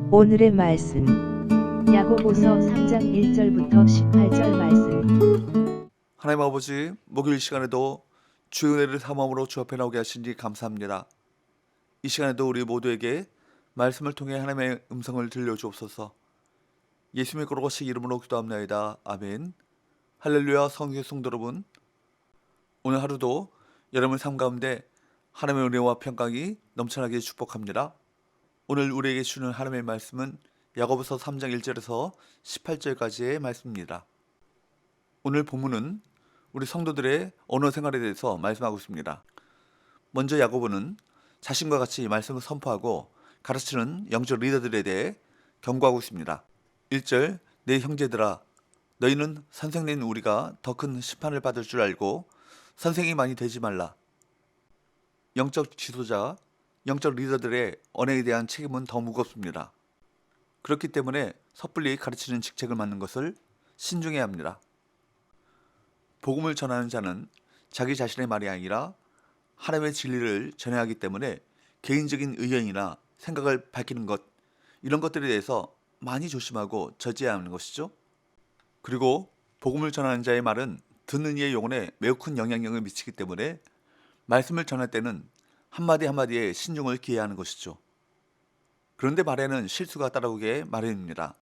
오늘의 말씀 야고보서 3장 1절부터 18절 말씀. 하나님 아버지, 목요일 시간에도 주의 은혜를 사모함으로 주 앞에 나오게 하시니 감사합니다. 이 시간에도 우리 모두에게 말씀을 통해 하나님의 음성을 들려주옵소서. 예수님의 거룩하신 이름으로 기도합나이다. 아멘. 할렐루야. 성경의 성도 여러분, 오늘 하루도 여러분의 삶 가운데 하나님의 은혜와 평강이 넘쳐나게 축복합니다. 오늘 우리에게 주는 하나님의 말씀은 야고보서 3장 1절에서 18절까지의 말씀입니다. 오늘 본문은 우리 성도들의 언어 생활에 대해서 말씀하고 있습니다. 먼저 야고보는 자신과 같이 말씀을 선포하고 가르치는 영적 리더들에 대해 경고하고 있습니다. 1절, 내 형제들아, 너희는 선생님 우리가 더 큰 심판을 받을 줄 알고 선생이 많이 되지 말라. 영적 지도자, 영적 리더들의 언어에 대한 책임은 더 무겁습니다. 그렇기 때문에 섣불리 가르치는 직책을 맡는 것을 신중해야 합니다. 복음을 전하는 자는 자기 자신의 말이 아니라 하나님의 진리를 전해야 하기 때문에 개인적인 의견이나 생각을 밝히는 것, 이런 것들에 대해서 많이 조심하고 저지해야 하는 것이죠. 그리고 복음을 전하는 자의 말은 듣는 이의 영혼에 매우 큰 영향력을 미치기 때문에 말씀을 전할 때는 한마디 한마디에 신중을 기해야 하는 것이죠. 그런데 말에는 실수가 따라오게 마련입니다.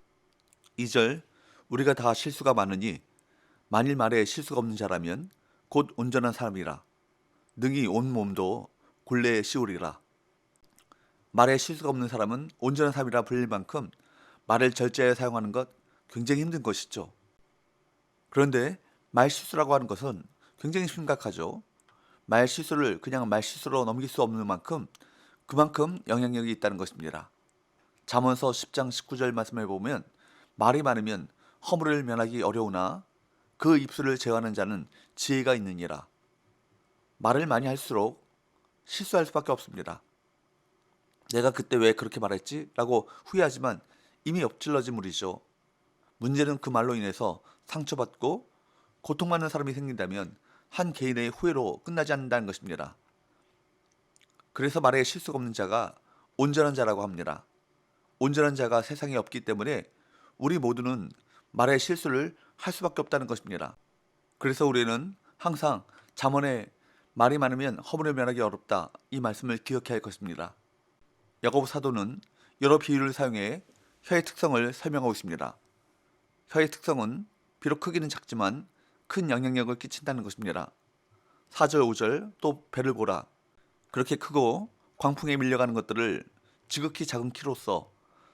2절, 우리가 다 실수가 많으니 만일 말에 실수가 없는 자라면 곧 온전한 사람이라. 능히 온 몸도 굴레에 씌우리라. 말에 실수가 없는 사람은 온전한 사람이라 불릴 만큼 말을 절제하여 사용하는 것 굉장히 힘든 것이죠. 그런데 말 실수라고 하는 것은 굉장히 심각하죠. 말 실수를 그냥 말 실수로 넘길 수 없는 만큼 그만큼 영향력이 있다는 것입니다. 잠언서 10장 19절 말씀을 보면 말이 많으면 허물을 면하기 어려우나 그 입술을 제어하는 자는 지혜가 있느니라. 말을 많이 할수록 실수할 수밖에 없습니다. 내가 그때 왜 그렇게 말했지? 라고 후회하지만 이미 엎질러진 물이죠. 문제는 그 말로 인해서 상처받고 고통받는 사람이 생긴다면 한 개인의 후회로 끝나지 않는다는 것입니다. 그래서 말에 실수가 없는 자가 온전한 자라고 합니다. 온전한 자가 세상에 없기 때문에 우리 모두는 말에 실수를 할 수밖에 없다는 것입니다. 그래서 우리는 항상 잠언에 말이 많으면 허물을 면하기 어렵다, 이 말씀을 기억해야 할 것입니다. 야고보 사도는 여러 비유를 사용해 혀의 특성을 설명하고 있습니다. 혀의 특성은 비록 크기는 작지만 큰 영향력을 끼친다는 것입니다. 4절 5절, 또 배를 보라. 그렇게 크고 광풍에 밀려가는 것들을 지극히 작은 키로써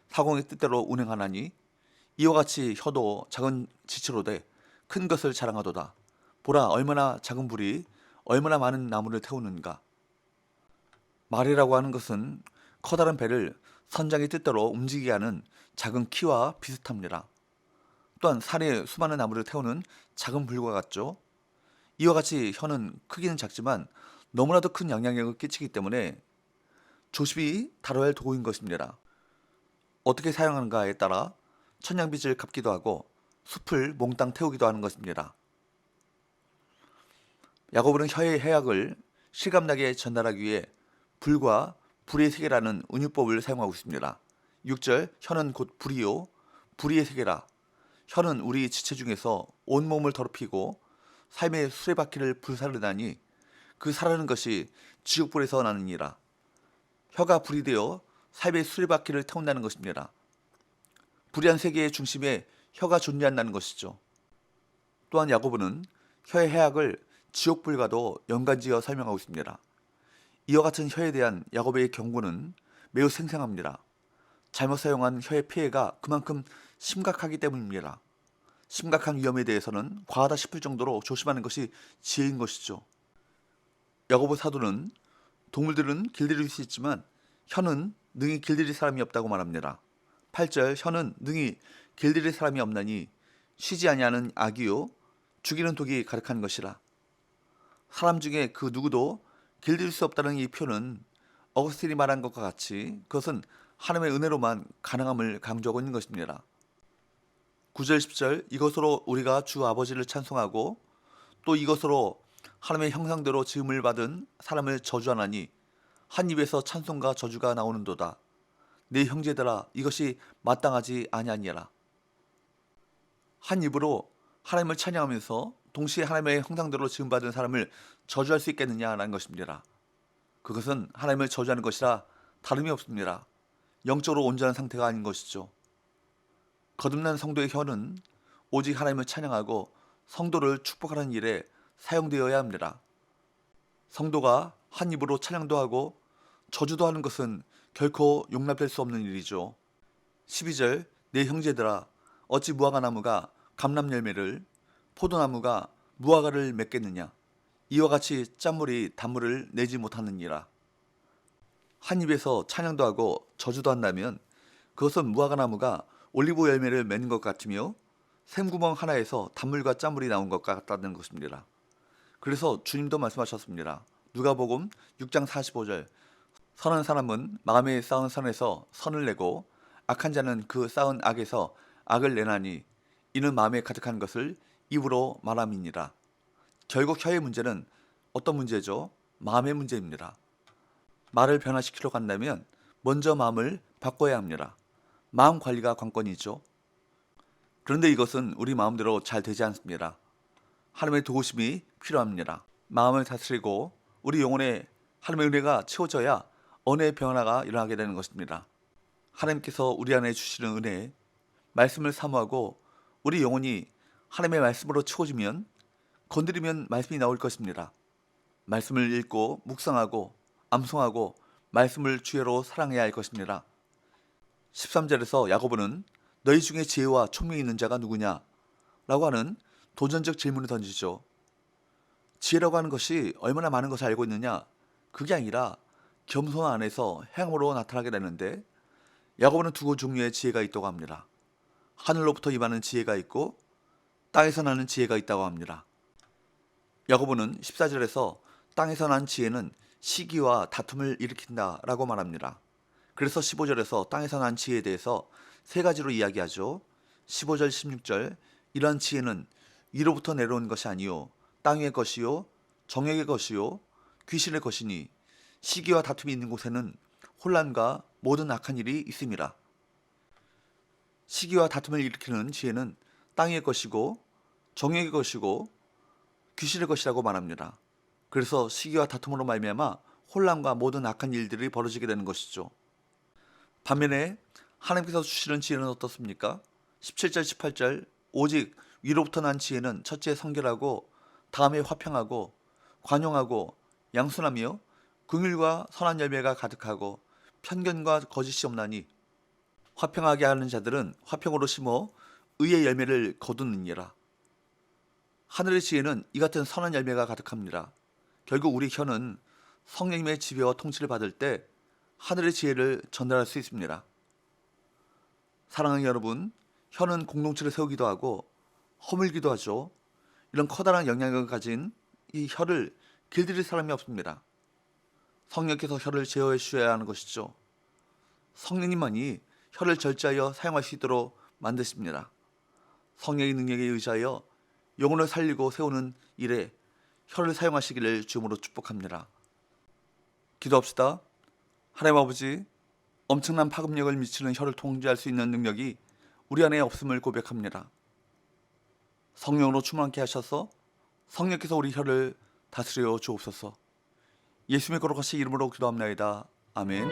사공의 뜻대로 운행하나니 이와 같이 혀도 작은 지체로되 큰 것을 자랑하도다. 보라, 얼마나 작은 불이 얼마나 많은 나무를 태우는가. 말이라고 하는 것은 커다란 배를 선장의 뜻대로 움직이게 하는 작은 키와 비슷합니다. 또한 산에 수많은 나무를 태우는 작은 불과 같죠. 이와 같이 혀는 크기는 작지만 너무나도 큰 영향력을 끼치기 때문에 조심히 다뤄야 할 도구인 것입니다. 어떻게 사용하는가에 따라 천냥빚을 갚기도 하고 숲을 몽땅 태우기도 하는 것입니다. 야고보는 혀의 해악을 실감나게 전달하기 위해 불과 불의 세계라는 은유법을 사용하고 있습니다. 6절, 혀는 곧 불이요 불의의 세계라. 혀는 우리 지체 중에서 온몸을 더럽히고 삶의 수레바퀴를 불사르다니 그 사르는 것이 지옥불에서 나느니라. 혀가 불이 되어 삶의 수레바퀴를 태운다는 것입니다. 불의한 세계의 중심에 혀가 존재한다는 것이죠. 또한 야고보는 혀의 해악을 지옥불과도 연관지어 설명하고 있습니다. 이와 같은 혀에 대한 야고보의 경고는 매우 생생합니다. 잘못 사용한 혀의 피해가 그만큼 심각하기 때문입니다. 심각한 위험에 대해서는 과하다 싶을 정도로 조심하는 것이 지혜인 것이죠. 야고보 사도는 동물들은 길들일 수 있지만 혀는 능히 길들일 사람이 없다고 말합니다. 8절, 혀는 능히 길들일 사람이 없나니 쉬지 아니하는 악이요 죽이는 독이 가득한 것이라. 사람 중에 그 누구도 길들일 수 없다는 이 표는 어거스틴이 말한 것과 같이 그것은 하나님의 은혜로만 가능함을 강조하고 있는 것입니다. 9절 10절, 이것으로 우리가 주 아버지를 찬송하고 또 이것으로 하나님의 형상대로 지음을 받은 사람을 저주하나니 한 입에서 찬송과 저주가 나오는도다. 내 형제들아 이것이 마땅하지 아니하니라. 한 입으로 하나님을 찬양하면서 동시에 하나님의 형상대로 지음받은 사람을 저주할 수 있겠느냐라는 것입니다. 그것은 하나님을 저주하는 것이라 다름이 없습니다. 영적으로 온전한 상태가 아닌 것이죠. 거듭난 성도의 혀는 오직 하나님을 찬양하고 성도를 축복하는 일에 사용되어야 합니다. 성도가 한 입으로 찬양도 하고 저주도 하는 것은 결코 용납될 수 없는 일이죠. 12절 내 형제들아 어찌 무화과 나무가 감람 열매를 포도나무가 무화과를 맺겠느냐. 이와 같이 짠물이 단물을 내지 못하느니라. 한 입에서 찬양도 하고 저주도 한다면 그것은 무화과 나무가 올리브 열매를 맺는 것 같으며 샘구멍 하나에서 단물과 짠물이 나온 것 같다는 것입니다. 그래서 주님도 말씀하셨습니다. 누가복음 6장 45절 선한 사람은 마음에 쌓은 선에서 선을 내고 악한 자는 그 쌓은 악에서 악을 내나니 이는 마음에 가득한 것을 입으로 말함이니라. 결국 혀의 문제는 어떤 문제죠? 마음의 문제입니다. 말을 변화시키려 한다면 먼저 마음을 바꿔야 합니다. 마음 관리가 관건이죠. 그런데 이것은 우리 마음대로 잘 되지 않습니다. 하나님의 도우심이 필요합니다. 마음을 다스리고 우리 영혼에 하나님의 은혜가 채워져야 언어의 변화가 일어나게 되는 것입니다. 하나님께서 우리 안에 주시는 은혜, 말씀을 사모하고 우리 영혼이 하나님의 말씀으로 채워지면 건드리면 말씀이 나올 것입니다. 말씀을 읽고 묵상하고 암송하고 말씀을 주야로 사랑해야 할 것입니다. 13절에서 야고보는 너희 중에 지혜와 총명이 있는 자가 누구냐? 라고 하는 도전적 질문을 던지죠. 지혜라고 하는 것이 얼마나 많은 것을 알고 있느냐? 그게 아니라 겸손 안에서 행함으로 나타나게 되는데 야고보는 두 종류의 지혜가 있다고 합니다. 하늘로부터 임하는 지혜가 있고 땅에서 나는 지혜가 있다고 합니다. 야고보는 14절에서 땅에서 난 지혜는 시기와 다툼을 일으킨다 라고 말합니다. 그래서 15절에서 땅에서 난 지혜에 대해서 세 가지로 이야기하죠. 15절 16절 이러한 지혜는 위로부터 내려온 것이 아니요 땅의 것이요 정욕의 것이요 귀신의 것이니 시기와 다툼이 있는 곳에는 혼란과 모든 악한 일이 있음이라. 시기와 다툼을 일으키는 지혜는 땅의 것이고 정욕의 것이고 귀신의 것이라고 말합니다. 그래서 시기와 다툼으로 말미암아 혼란과 모든 악한 일들이 벌어지게 되는 것이죠. 반면에 하나님께서 주시는 지혜는 어떻습니까? 17절 18절 오직 위로부터 난 지혜는 첫째 성결하고 다음에 화평하고 관용하고 양순하며 긍휼과 선한 열매가 가득하고 편견과 거짓이 없나니 화평하게 하는 자들은 화평으로 심어 의의 열매를 거두느니라. 하늘의 지혜는 이 같은 선한 열매가 가득합니다. 결국 우리 혀는 성령님의 지배와 통치를 받을 때 하늘의 지혜를 전달할 수 있습니다. 사랑하는 여러분, 혀는 공동체를 세우기도 하고 허물기도 하죠. 이런 커다란 영향력을 가진 이 혀를 길들일 사람이 없습니다. 성령께서 혀를 제어해 주셔야 하는 것이죠. 성령님만이 혀를 절제하여 사용할 수 있도록 만드십니다. 성령의 능력에 의지하여 영혼을 살리고 세우는 일에 혀를 사용하시기를 주님으로 축복합니다. 기도합시다. 하나님 아버지, 엄청난 파급력을 미치는 혀를 통제할 수 있는 능력이 우리 안에 없음을 고백합니다. 성령으로 충만케 하셔서 성령께서 우리 혀를 다스려 주옵소서. 예수님의 거룩하신 이름으로 기도합나이다. 아멘.